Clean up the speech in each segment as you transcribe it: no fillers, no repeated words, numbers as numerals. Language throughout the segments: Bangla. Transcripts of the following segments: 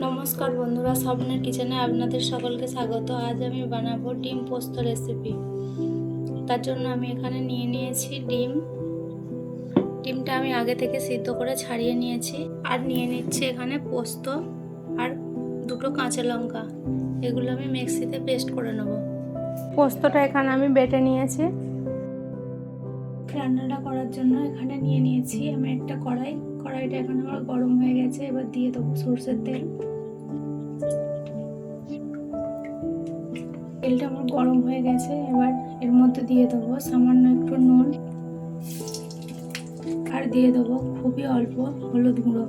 নমস্কার বন্ধুরা, স্বপ্নের কিচেনে আপনাদের সকলকে স্বাগত। আজ আমি বানাবো ডিম পোস্ত রেসিপি। তার জন্য আমি এখানে নিয়ে নিয়েছি ডিমটা আমি আগে থেকে সিদ্ধ করে ছাড়িয়ে নিয়েছি। আর নিয়ে নিচ্ছি এখানে পোস্ত আর দুটো কাঁচা লঙ্কা। এগুলো আমি মিক্সিতে পেস্ট করে নেব। পোস্তটা এখানে আমি বেটে নিয়েছি। রান্নাটা করার জন্য এখানে নিয়ে নিয়েছি আমি একটা কড়াইটা এখানে আমার গরম হয়ে গেছে। এবার দিয়ে দেবো সরষের তেল। তেলটা আমার গরম হয়ে গেছে। এবার এর মধ্যে দিয়ে দেবো সামান্য একটু নুন আর দিয়ে দেবো খুবই অল্প হলুদ গুঁড়ো।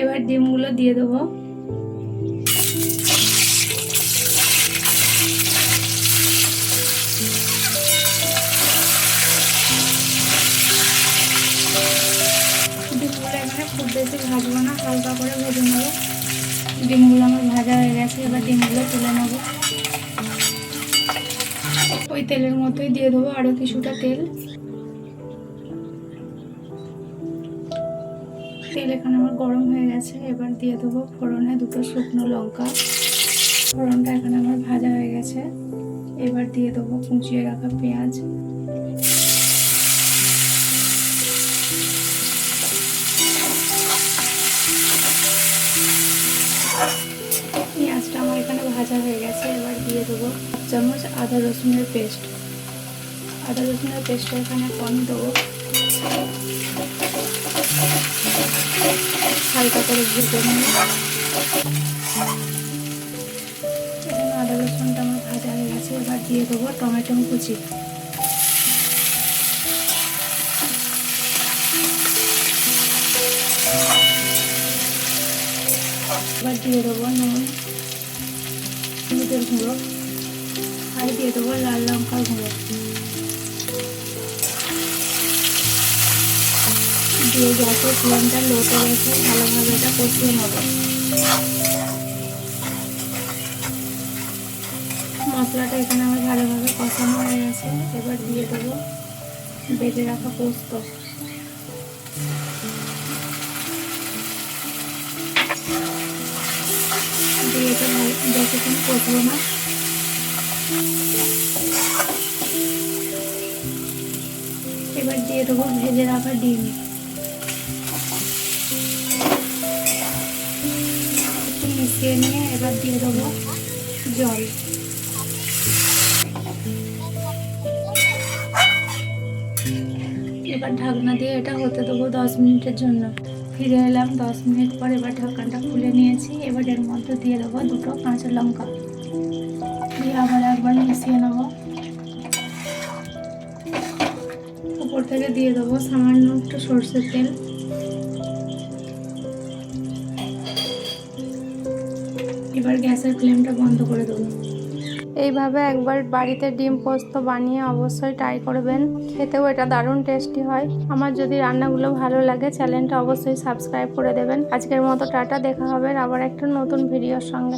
এবার ডিমগুলো দিয়ে দেবো। ডিমগুলো এখানে খুব বেশি ভাজবো না, হালকা করে ভেজে নেবো। ডিমগুলো আমার ভাজা হয়ে গেছে। এবার ডিমগুলো তুলে নেবো। ওই তেলের মধ্যেই দিয়ে দেবো আরও কিছুটা তেল। তেল এখানে আমার গরম হয়ে গেছে। এবার দিয়ে দেবো ফোড়নে দুটো শুকনো লঙ্কা। ফোড়নটা এখানে আমার ভাজা হয়ে গেছে। এবার দিয়ে দেবো কুচিয়ে রাখা পেঁয়াজ। পেঁয়াজটা আমার এখানে ভাজা হয়ে গেছে। এবার দিয়ে দেবো 1 চামচ আদা রসুনের পেস্ট। আদা রসুনের পেস্টটা এখানে কম দেবো। হালকা করে ভেজে নেব। এখানে আদা রসুনটা আমার ভাজা হয়ে গেছে। এবার দিয়ে দেবো টমেটো কুচি। এবার দিয়ে দেবো নুন, হলুদের গুঁড়ো আর দিয়ে দেবো লাল লঙ্কার গুঁড়ো। দিয়ে গ্যাসের ফ্লেমটা লোতে রেখে ভালোভাবে এটা কষিয়ে নেব। মশলাটা এখানে আমার ভালোভাবে কষানো হয়ে গেছে। এবার দিয়ে দেবো বেটে রাখা পোস্ত। দিয়ে এটা বেশিক্ষণ কষবো না। এবার দিয়ে দেবো ভেজে রাখা ডিম। একটু মিশিয়ে নিয়ে এবার দিয়ে দেবো জল। এবার ঢাকনা দিয়ে এটা হতে দেবো 10 মিনিটের জন্য। ফিরে এলাম 10 মিনিট পর। এবার ঢাকনাটা খুলে নিয়েছি। এবার এর মধ্যে দিয়ে দেবো দুটো কাঁচা লঙ্কা। দিয়ে আবার একবার মিশিয়ে নেব। উপর থেকে দিয়ে দেবো সামান্য একটু সরষের তেল। এবার গ্যাসের ফ্লেমটা বন্ধ করে দেবো। এইভাবে একবার বাড়িতে ডিম পোস্ত বানিয়ে অবশ্যই ট্রাই করবেন। খেতেও এটা দারুণ টেস্টি হয়। আমার যদি রান্নাগুলো ভালো লাগে চ্যানেলটা অবশ্যই সাবস্ক্রাইব করে দেবেন। আজকের মতো টাটা, দেখা হবে আবার একটা নতুন ভিডিওর সঙ্গে।